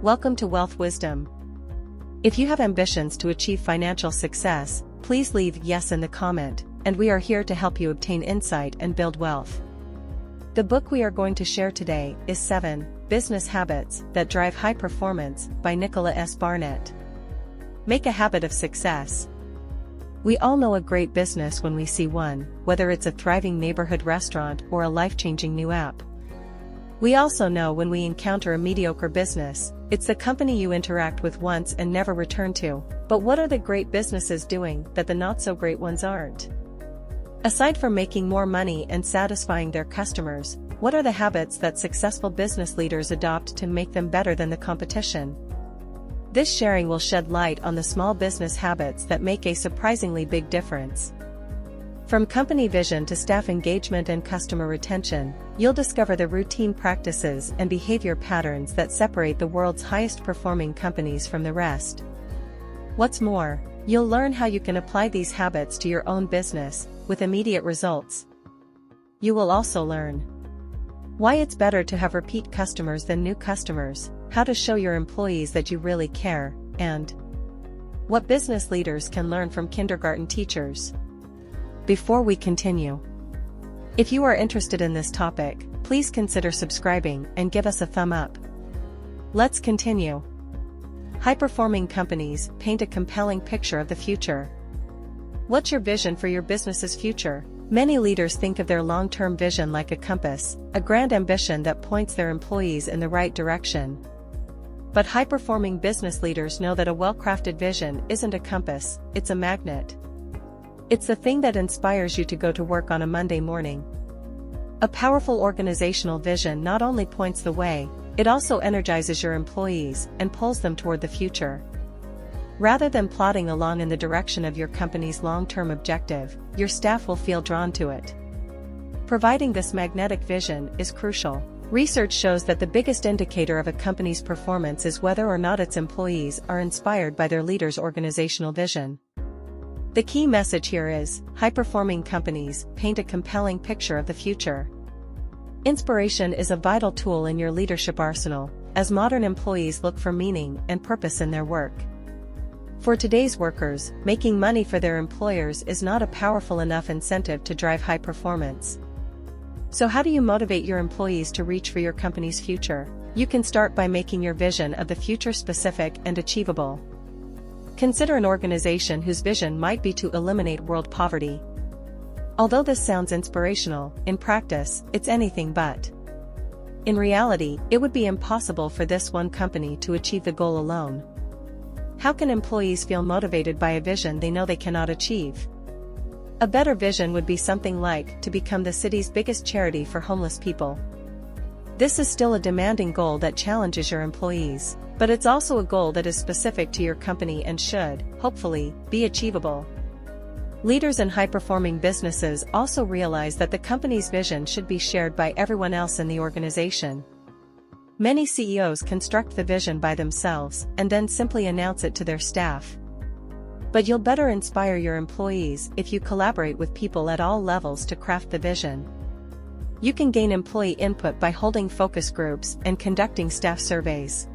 Welcome to Wealth Wisdom. If you have ambitions to achieve financial success, please leave yes in the comment, and we are here to help you obtain insight and build wealth. The book we are going to share today is 7 Business Habits That Drive High Performance by Nicholas S. Barnett. Make a habit of success. We all know a great business when we see one, whether it's a thriving neighborhood restaurant or a life-changing new app. We also know when we encounter a mediocre business, it's the company you interact with once and never return to. But what are the great businesses doing that the not-so-great ones aren't? Aside from making more money and satisfying their customers, what are the habits that successful business leaders adopt to make them better than the competition? This sharing will shed light on the small business habits that make a surprisingly big difference. From company vision to staff engagement and customer retention, you'll discover the routine practices and behavior patterns that separate the world's highest-performing companies from the rest. What's more, you'll learn how you can apply these habits to your own business, with immediate results. You will also learn why it's better to have repeat customers than new customers, how to show your employees that you really care, and what business leaders can learn from kindergarten teachers. Before we continue, if you are interested in this topic, please consider subscribing and give us a thumb up. Let's continue. High-performing companies paint a compelling picture of the future. What's your vision for your business's future? Many leaders think of their long-term vision like a compass, a grand ambition that points their employees in the right direction. But high-performing business leaders know that a well-crafted vision isn't a compass, it's a magnet. It's the thing that inspires you to go to work on a Monday morning. A powerful organizational vision not only points the way, it also energizes your employees and pulls them toward the future. Rather than plodding along in the direction of your company's long-term objective, your staff will feel drawn to it. Providing this magnetic vision is crucial. Research shows that the biggest indicator of a company's performance is whether or not its employees are inspired by their leader's organizational vision. The key message here is, high-performing companies paint a compelling picture of the future. Inspiration is a vital tool in your leadership arsenal, as modern employees look for meaning and purpose in their work. For today's workers, making money for their employers is not a powerful enough incentive to drive high performance. So how do you motivate your employees to reach for your company's future? You can start by making your vision of the future specific and achievable. Consider an organization whose vision might be to eliminate world poverty. Although this sounds inspirational, in practice, it's anything but. In reality, it would be impossible for this one company to achieve the goal alone. How can employees feel motivated by a vision they know they cannot achieve? A better vision would be something like to become the city's biggest charity for homeless people. This is still a demanding goal that challenges your employees, but it's also a goal that is specific to your company and should, hopefully, be achievable. Leaders in high-performing businesses also realize that the company's vision should be shared by everyone else in the organization. Many CEOs construct the vision by themselves and then simply announce it to their staff. But you'll better inspire your employees if you collaborate with people at all levels to craft the vision. You can gain employee input by holding focus groups and conducting staff surveys.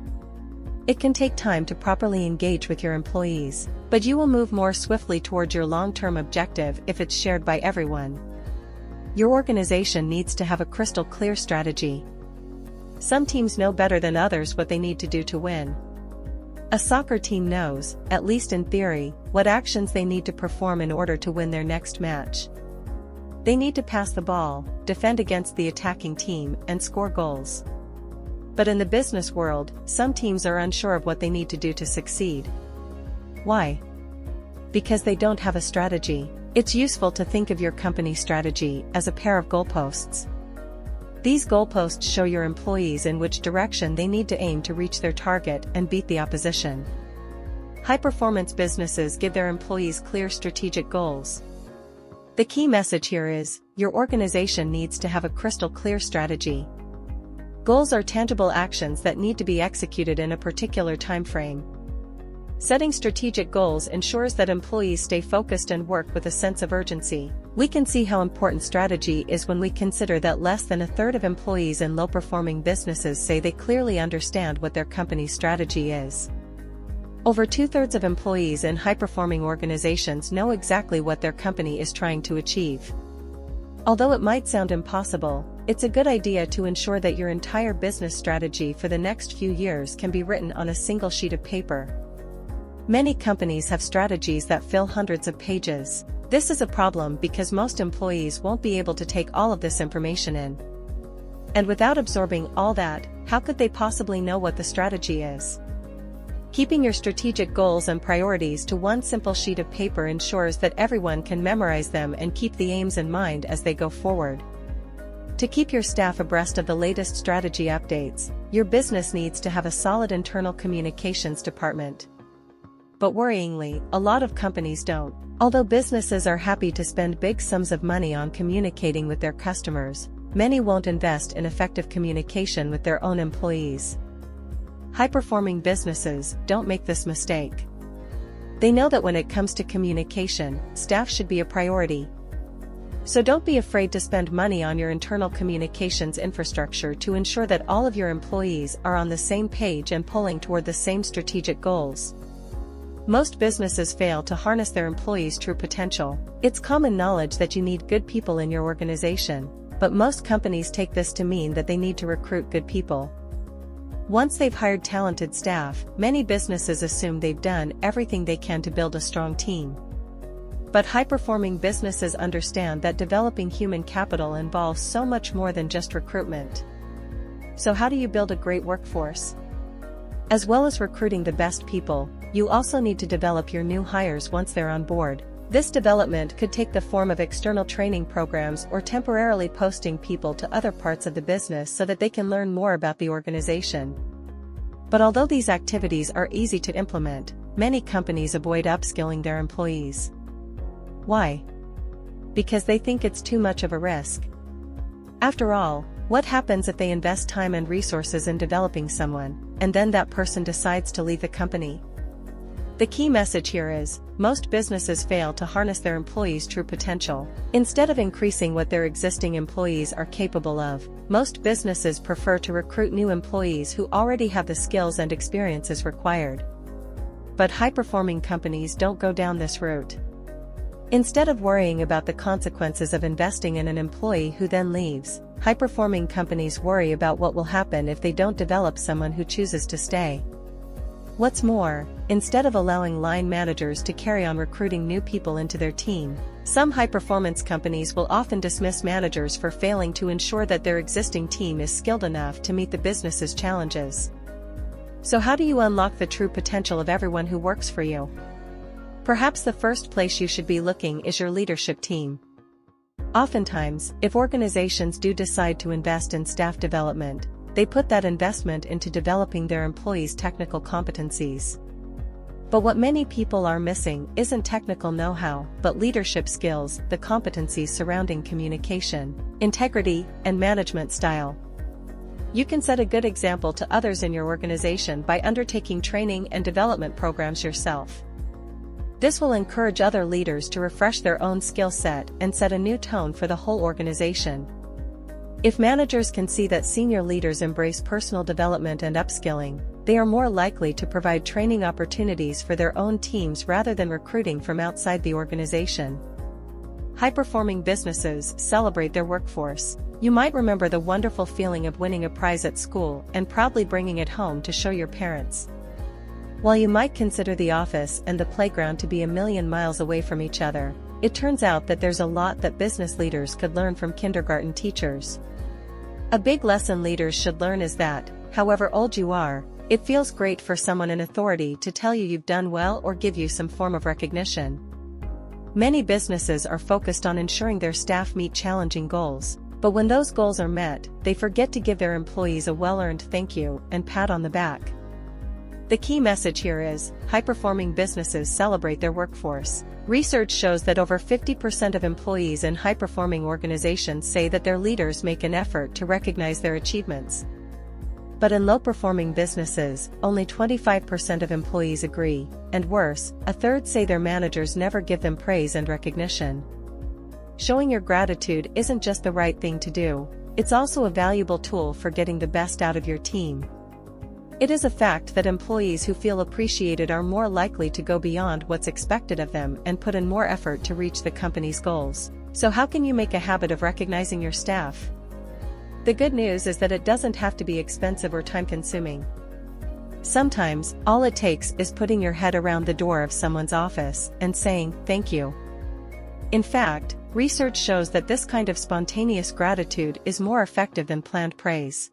It can take time to properly engage with your employees, but you will move more swiftly towards your long-term objective if it's shared by everyone. Your organization needs to have a crystal clear strategy. Some teams know better than others what they need to do to win. A soccer team knows, at least in theory, what actions they need to perform in order to win their next match. They need to pass the ball, defend against the attacking team, and score goals. But in the business world, some teams are unsure of what they need to do to succeed. Why? Because they don't have a strategy. It's useful to think of your company's strategy as a pair of goalposts. These goalposts show your employees in which direction they need to aim to reach their target and beat the opposition. High-performance businesses give their employees clear strategic goals. The key message here is, your organization needs to have a crystal clear strategy. Goals are tangible actions that need to be executed in a particular time frame. Setting strategic goals ensures that employees stay focused and work with a sense of urgency. We can see how important strategy is when we consider that less than a third of employees in low-performing businesses say they clearly understand what their company's strategy is. Over 2/3 of employees in high-performing organizations know exactly what their company is trying to achieve. Although it might sound impossible, it's a good idea to ensure that your entire business strategy for the next few years can be written on a single sheet of paper. Many companies have strategies that fill hundreds of pages. This is a problem because most employees won't be able to take all of this information in. And without absorbing all that, how could they possibly know what the strategy is? Keeping your strategic goals and priorities to one simple sheet of paper ensures that everyone can memorize them and keep the aims in mind as they go forward. To keep your staff abreast of the latest strategy updates, your business needs to have a solid internal communications department. But worryingly, a lot of companies don't. Although businesses are happy to spend big sums of money on communicating with their customers, many won't invest in effective communication with their own employees. High-performing businesses don't make this mistake. They know that when it comes to communication, staff should be a priority. So don't be afraid to spend money on your internal communications infrastructure to ensure that all of your employees are on the same page and pulling toward the same strategic goals. Most businesses fail to harness their employees' true potential. It's common knowledge that you need good people in your organization, but most companies take this to mean that they need to recruit good people. Once they've hired talented staff, many businesses assume they've done everything they can to build a strong team. But high-performing businesses understand that developing human capital involves so much more than just recruitment. So how do you build a great workforce? As well as recruiting the best people, you also need to develop your new hires once they're on board. This development could take the form of external training programs or temporarily posting people to other parts of the business so that they can learn more about the organization. But although these activities are easy to implement, many companies avoid upskilling their employees. Why? Because they think it's too much of a risk. After all, what happens if they invest time and resources in developing someone, and then that person decides to leave the company? The key message here is, most businesses fail to harness their employees' true potential. Instead of increasing what their existing employees are capable of, most businesses prefer to recruit new employees who already have the skills and experiences required. But high-performing companies don't go down this route. Instead of worrying about the consequences of investing in an employee who then leaves, high-performing companies worry about what will happen if they don't develop someone who chooses to stay. What's more, instead of allowing line managers to carry on recruiting new people into their team, some high-performance companies will often dismiss managers for failing to ensure that their existing team is skilled enough to meet the business's challenges. So how do you unlock the true potential of everyone who works for you? Perhaps the first place you should be looking is your leadership team. Oftentimes, if organizations do decide to invest in staff development, they put that investment into developing their employees' technical competencies. But what many people are missing isn't technical know-how, but leadership skills, the competencies surrounding communication, integrity, and management style. You can set a good example to others in your organization by undertaking training and development programs yourself. This will encourage other leaders to refresh their own skill set and set a new tone for the whole organization. If managers can see that senior leaders embrace personal development and upskilling, they are more likely to provide training opportunities for their own teams rather than recruiting from outside the organization. High-performing businesses celebrate their workforce. You might remember the wonderful feeling of winning a prize at school and proudly bringing it home to show your parents. While you might consider the office and the playground to be a million miles away from each other, it turns out that there's a lot that business leaders could learn from kindergarten teachers. A big lesson leaders should learn is that, however old you are, it feels great for someone in authority to tell you you've done well or give you some form of recognition. Many businesses are focused on ensuring their staff meet challenging goals, but when those goals are met, they forget to give their employees a well-earned thank you and pat on the back. The key message here is, high-performing businesses celebrate their workforce. Research shows that over 50% of employees in high-performing organizations say that their leaders make an effort to recognize their achievements. But in low-performing businesses, only 25% of employees agree, and worse, a third say their managers never give them praise and recognition. showing your gratitude isn't just the right thing to do, it's also a valuable tool for getting the best out of your team. It is a fact that employees who feel appreciated are more likely to go beyond what's expected of them and put in more effort to reach the company's goals. So how can you make a habit of recognizing your staff? The good news is that it doesn't have to be expensive or time-consuming. Sometimes, all it takes is putting your head around the door of someone's office and saying, "Thank you." In fact, research shows that this kind of spontaneous gratitude is more effective than planned praise.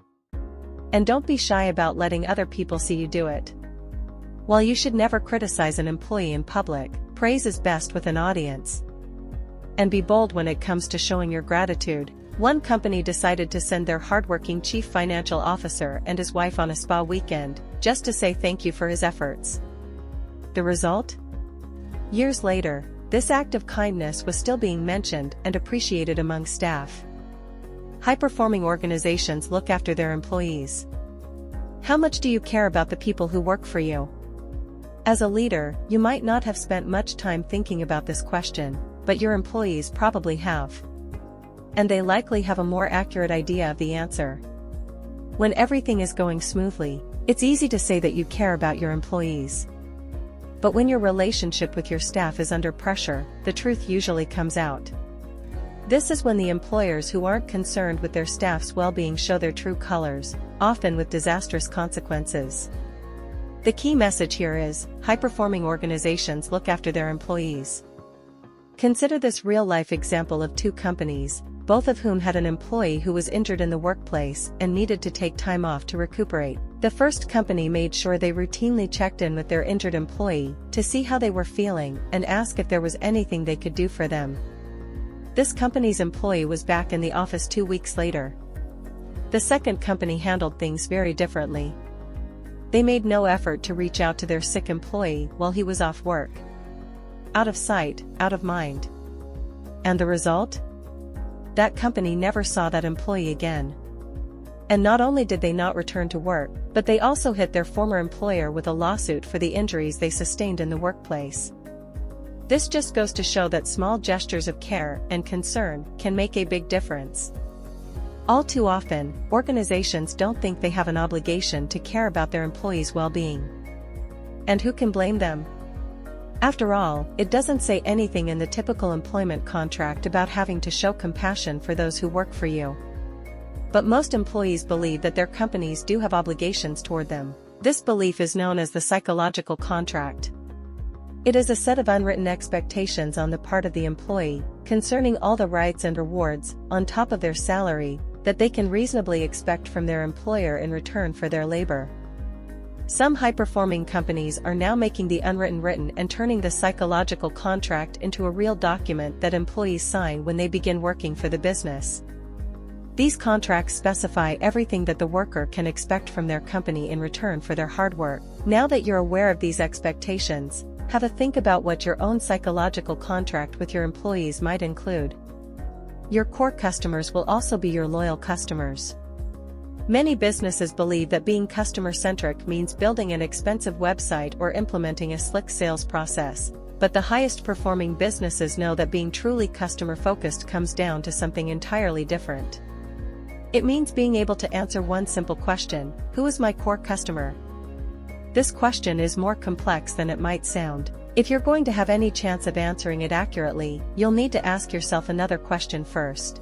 And don't be shy about letting other people see you do it. While you should never criticize an employee in public, praise is best with an audience. And be bold when it comes to showing your gratitude. One company decided to send their hardworking chief financial officer and his wife on a spa weekend, just to say thank you for his efforts. The result? Years later, this act of kindness was still being mentioned and appreciated among staff. High-performing organizations look after their employees. How much do you care about the people who work for you? As a leader, you might not have spent much time thinking about this question, but your employees probably have. And they likely have a more accurate idea of the answer. When everything is going smoothly, it's easy to say that you care about your employees. But when your relationship with your staff is under pressure, the truth usually comes out. This is when the employers who aren't concerned with their staff's well-being show their true colors, often with disastrous consequences. The key message here is, high-performing organizations look after their employees. Consider this real-life example of two companies, both of whom had an employee who was injured in the workplace and needed to take time off to recuperate. The first company made sure they routinely checked in with their injured employee to see how they were feeling and ask if there was anything they could do for them. This company's employee was back in the office 2 weeks later. The second company handled things very differently. They made no effort to reach out to their sick employee while he was off work. Out of sight, out of mind. And the result? That company never saw that employee again. And not only did they not return to work, but they also hit their former employer with a lawsuit for the injuries they sustained in the workplace. This just goes to show that small gestures of care and concern can make a big difference. All too often, organizations don't think they have an obligation to care about their employees' well-being. And who can blame them? After all, it doesn't say anything in the typical employment contract about having to show compassion for those who work for you. But most employees believe that their companies do have obligations toward them. This belief is known as the psychological contract. It is a set of unwritten expectations on the part of the employee, concerning all the rights and rewards, on top of their salary, that they can reasonably expect from their employer in return for their labor. Some high-performing companies are now making the unwritten written and turning the psychological contract into a real document that employees sign when they begin working for the business. These contracts specify everything that the worker can expect from their company in return for their hard work. Now that you're aware of these expectations, have a think about what your own psychological contract with your employees might include. Your core customers will also be your loyal customers. Many businesses believe that being customer-centric means building an expensive website or implementing a slick sales process, but the highest-performing businesses know that being truly customer-focused comes down to something entirely different. It means being able to answer one simple question: who is my core customer? This question is more complex than it might sound. If you're going to have any chance of answering it accurately, you'll need to ask yourself another question first.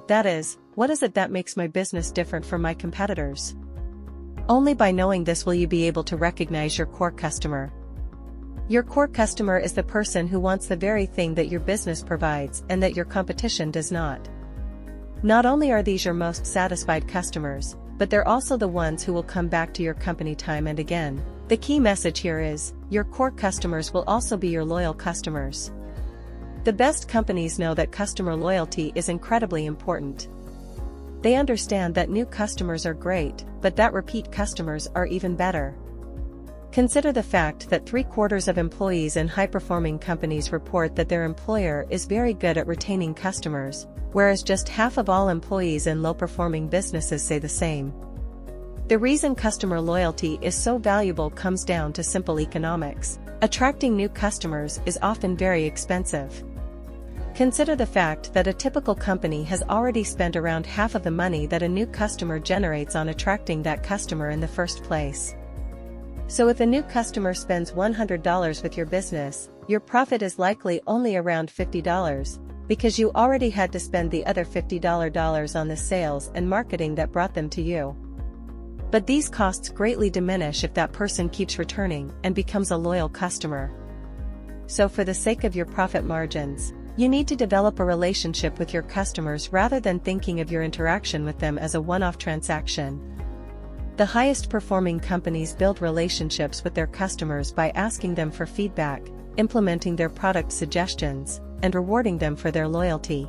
That is, what is it that makes my business different from my competitors? Only by knowing this will you be able to recognize your core customer. Your core customer is the person who wants the very thing that your business provides and that your competition does not. Not only are these your most satisfied customers, but they're also the ones who will come back to your company time and again. The key message here is, your core customers will also be your loyal customers. The best companies know that customer loyalty is incredibly important. They understand that new customers are great, but that repeat customers are even better. Consider the fact that 3/4 of employees in high-performing companies report that their employer is very good at retaining customers, whereas just half of all employees in low-performing businesses say the same. The reason customer loyalty is so valuable comes down to simple economics. Attracting new customers is often very expensive. Consider the fact that a typical company has already spent around half of the money that a new customer generates on attracting that customer in the first place. So if a new customer spends $100 with your business, your profit is likely only around $50, because you already had to spend the other $50 on the sales and marketing that brought them to you. But these costs greatly diminish if that person keeps returning and becomes a loyal customer. So for the sake of your profit margins, you need to develop a relationship with your customers rather than thinking of your interaction with them as a one-off transaction. The highest performing companies build relationships with their customers by asking them for feedback, implementing their product suggestions, and rewarding them for their loyalty.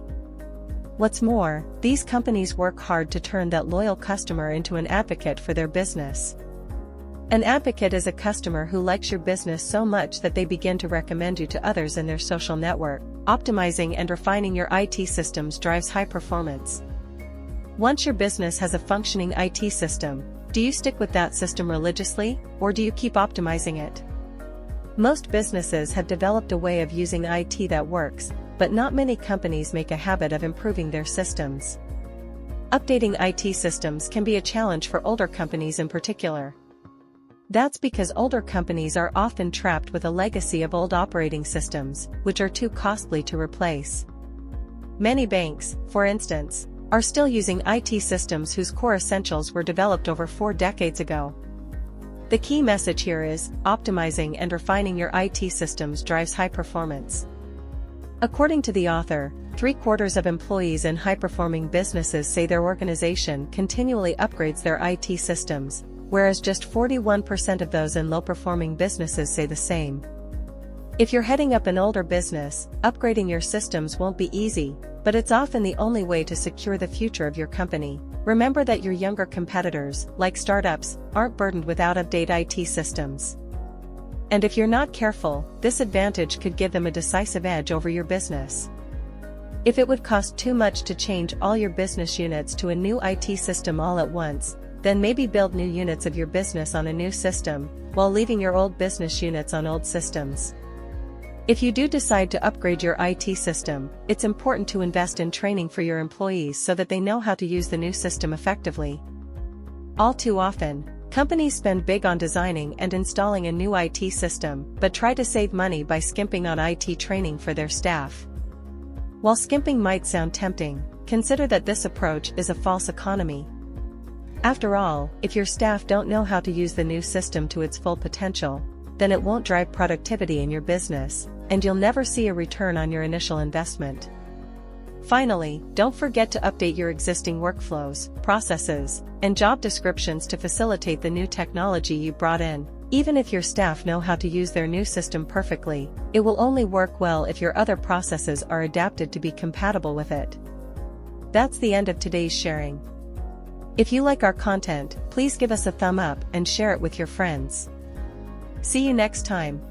What's more, these companies work hard to turn that loyal customer into an advocate for their business. An advocate is a customer who likes your business so much that they begin to recommend you to others in their social network. Optimizing and refining your IT systems drives high performance. Once your business has a functioning IT system, do you stick with that system religiously, or do you keep optimizing it? Most businesses have developed a way of using IT that works, but not many companies make a habit of improving their systems. Updating IT systems can be a challenge for older companies in particular. That's because older companies are often trapped with a legacy of old operating systems, which are too costly to replace. Many banks, for instance, are still using IT systems whose core essentials were developed over 4 decades ago. The key message here is, optimizing and refining your IT systems drives high performance. According to the author, 3/4 of employees in high-performing businesses say their organization continually upgrades their IT systems, whereas just 41% of those in low-performing businesses say the same. If you're heading up an older business, upgrading your systems won't be easy, but it's often the only way to secure the future of your company. Remember that your younger competitors, like startups, aren't burdened with out-of-date IT systems. And if you're not careful, this advantage could give them a decisive edge over your business. If it would cost too much to change all your business units to a new IT system all at once, then maybe build new units of your business on a new system, while leaving your old business units on old systems. If you do decide to upgrade your IT system, it's important to invest in training for your employees so that they know how to use the new system effectively. All too often, companies spend big on designing and installing a new IT system, but try to save money by skimping on IT training for their staff. While skimping might sound tempting, consider that this approach is a false economy. After all, if your staff don't know how to use the new system to its full potential, then it won't drive productivity in your business, and you'll never see a return on your initial investment. Finally, don't forget to update your existing workflows, processes, and job descriptions to facilitate the new technology you brought in. Even if your staff know how to use their new system perfectly, it will only work well if your other processes are adapted to be compatible with it. That's the end of today's sharing. If you like our content, please give us a thumb up and share it with your friends. See you next time.